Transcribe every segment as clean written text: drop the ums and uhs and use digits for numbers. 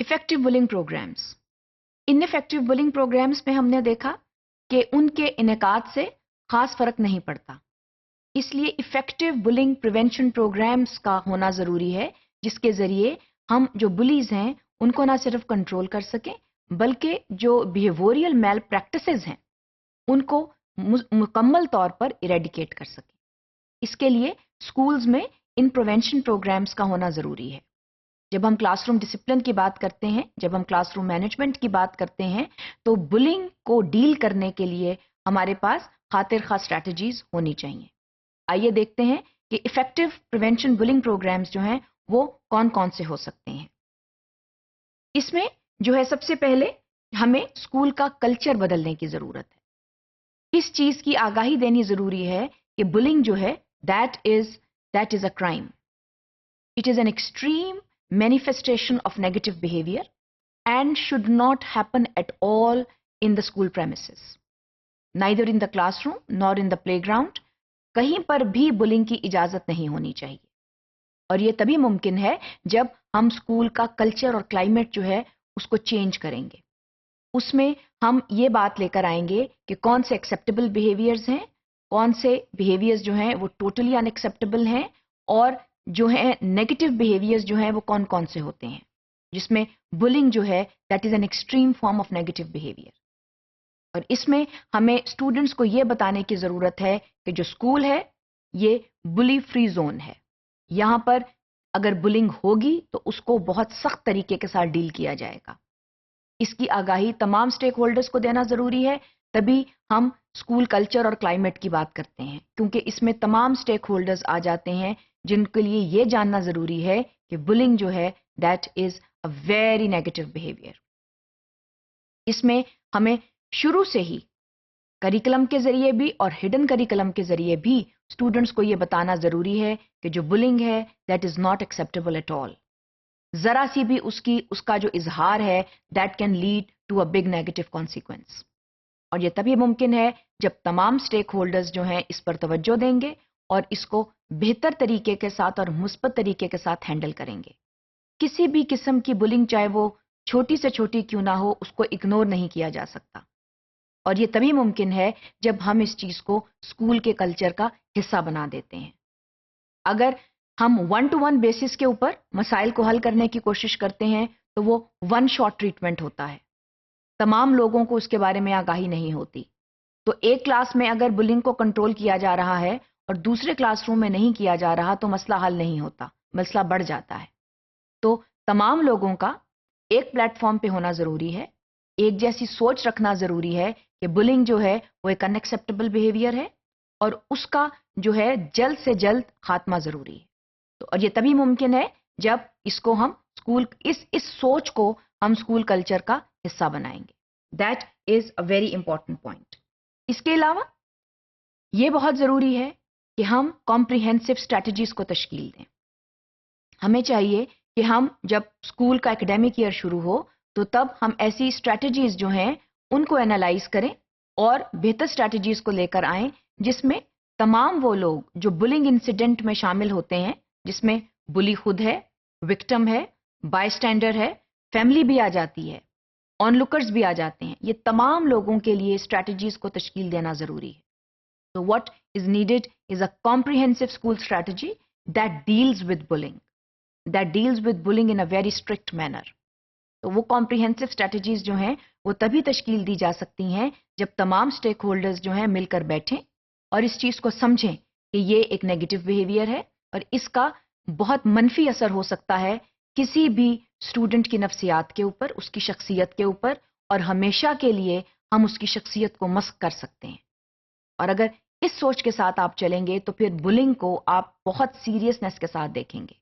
Effective bullying programmes. ان effective bullying programmes میں ہم نے دیکھا کہ ان کے انعقاد سے خاص فرق نہیں پڑتا. اس لیے افیکٹو بلنگ پریونشن پروگرامز کا ہونا ضروری ہے، جس کے ذریعے ہم جو بلیز ہیں ان کو نہ صرف کنٹرول کر سکیں بلکہ جو بیہیویئرل میل پریکٹسز ہیں ان کو مکمل طور پر ایریڈیکیٹ کر سکیں. اس کے لیے اسکولز میں ان پریونشن پروگرامز کا ہونا ضروری ہے. جب ہم کلاس روم ڈسپلن کی بات کرتے ہیں، جب ہم کلاس روم مینجمنٹ کی بات کرتے ہیں، تو بلنگ کو ڈیل کرنے کے لیے ہمارے پاس خاطر خواہ اسٹریٹجیز ہونی چاہیے. آئیے دیکھتے ہیں کہ افیکٹو پریونشن بلنگ پروگرامز جو ہیں وہ کون کون سے ہو سکتے ہیں. اس میں جو ہے سب سے پہلے ہمیں اسکول کا کلچر بدلنے کی ضرورت ہے. اس چیز کی آگاہی دینی ضروری ہے کہ بلنگ جو ہے that is a crime. It is an extreme manifestation of negative behavior and should not happen at all in the school premises. Neither in the classroom nor in the playground. کہیں پر بھی billing کی اجازت نہیں ہونی چاہیے. اور یہ تبھی ممکن ہے جب ہم اسکول کا کلچر اور کلائمیٹ جو ہے اس کو چینج کریں گے. اس میں ہم یہ بات لے کر آئیں گے کہ کون سے ایکسیپٹیبل بیہیویئرز ہیں، کون سے بیہیویئرز جو ہیں وہ ٹوٹلی ان ایکسیپٹیبل ہیں، اور جو ہیں نیگیٹو بیہیویئرز جو ہیں وہ کون کون سے ہوتے ہیں، جس میں بلنگ جو ہے that is an extreme form of negative behaviour. اور اس میں ہمیں اسٹوڈنٹس کو یہ بتانے کی ضرورت ہے کہ جو اسکول ہے یہ بلی فری زون ہے. یہاں پر اگر بلنگ ہوگی تو اس کو بہت سخت طریقے کے ساتھ ڈیل کیا جائے گا. اس کی آگاہی تمام اسٹیک ہولڈرز کو دینا ضروری ہے. تبھی ہم اسکول کلچر اور کلائمیٹ کی بات کرتے ہیں، کیونکہ اس میں تمام اسٹیک ہولڈرز آ جاتے ہیں جن کے لیے یہ جاننا ضروری ہے کہ بلنگ جو ہے that is a very negative behaviour. اس میں ہمیں شروع سے ہی کریکلم کے ذریعے بھی اور ہڈن کریکلم کے ذریعے بھی اسٹوڈنٹس کو یہ بتانا ضروری ہے کہ جو بلنگ ہے that is not acceptable at all. ذرا سی بھی اس کا جو اظہار ہے that can lead to a big negative consequence. اور یہ تبھی ممکن ہے جب تمام اسٹیک ہولڈرز جو ہیں اس پر توجہ دیں گے اور اس کو بہتر طریقے کے ساتھ اور مثبت طریقے کے ساتھ ہینڈل کریں گے. کسی بھی قسم کی بلنگ چاہے وہ چھوٹی سے چھوٹی کیوں نہ ہو اس کو اگنور نہیں کیا جا سکتا. اور یہ تبھی ممکن ہے جب ہم اس چیز کو اسکول کے کلچر کا حصہ بنا دیتے ہیں. اگر ہم 1-to-1 بیسس کے اوپر مسائل کو حل کرنے کی کوشش کرتے ہیں تو وہ ون شاٹ ٹریٹمنٹ ہوتا ہے. تمام لوگوں کو اس کے بارے میں آگاہی نہیں ہوتی. تو ایک کلاس میں اگر بلنگ کو کنٹرول کیا جا رہا ہے اور دوسرے کلاس روم میں نہیں کیا جا رہا تو مسئلہ حل نہیں ہوتا، مسئلہ بڑھ جاتا ہے. تو تمام لوگوں کا ایک پلیٹ فارم پہ ہونا ضروری ہے، ایک جیسی سوچ رکھنا ضروری ہے کہ بلنگ جو ہے وہ ایک ان ایکسیپٹیبل بیہیویئر ہے اور اس کا جو ہے جلد سے جلد خاتمہ ضروری ہے. تو اور یہ تبھی ممکن ہے جب اس کو ہم اس سوچ کو ہم اسکول کلچر کا حصہ بنائیں گے. That is a very important point. اس کے علاوہ یہ بہت ضروری ہے کہ ہم کمپریہنسو اسٹریٹجیز کو تشکیل دیں. ہمیں چاہیے کہ ہم جب اسکول کا اکیڈیمک ایئر شروع ہو تو تب ہم ایسی اسٹریٹجیز جو ہیں ان کو انالائز کریں اور بہتر اسٹریٹجیز کو لے کر آئیں جس میں تمام وہ لوگ جو بلنگ انسیڈنٹ میں شامل ہوتے ہیں، جس میں بلی خود ہے، وکٹم ہے، بائی اسٹینڈر ہے، فیملی بھی آ جاتی ہے، آن لکرز بھی آ جاتے ہیں، یہ تمام لوگوں کے لیے اسٹریٹجیز کو تشکیل دینا ضروری ہے. So what is needed is a comprehensive school strategy that deals with bullying in a very strict manner. تو وہ comprehensive strategies جو ہیں وہ تبھی تشکیل دی جا سکتی ہیں جب تمام اسٹیک ہولڈرز جو ہیں مل کر بیٹھیں اور اس چیز کو سمجھیں کہ یہ ایک نیگیٹو بیہیویئر ہے اور اس کا بہت منفی اثر ہو سکتا ہے کسی بھی اسٹوڈنٹ کی نفسیات کے اوپر، اس کی شخصیت کے اوپر، اور ہمیشہ کے لیے ہم اس کی شخصیت کو مسخ کر سکتے ہیں. اور اگر اس سوچ کے ساتھ آپ چلیں گے تو پھر بلنگ کو آپ بہت سیریسنس کے ساتھ دیکھیں گے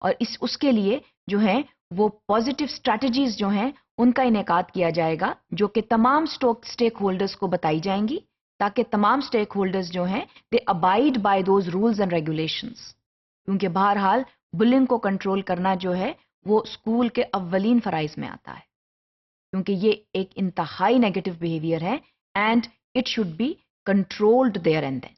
اور اس کے لیے جو ہیں وہ پازیٹیو اسٹریٹجیز جو ہیں ان کا انعقاد کیا جائے گا جو کہ تمام اسٹیک ہولڈرز کو بتائی جائیں گی تاکہ تمام اسٹیک ہولڈرز جو ہیں they abide by those rules and regulations. کیونکہ بہرحال بلنگ کو کنٹرول کرنا جو ہے وہ اسکول کے اولین فرائض میں آتا ہے، کیونکہ یہ ایک انتہائی نیگیٹو بیہیویئر ہے and it should be controlled there and then.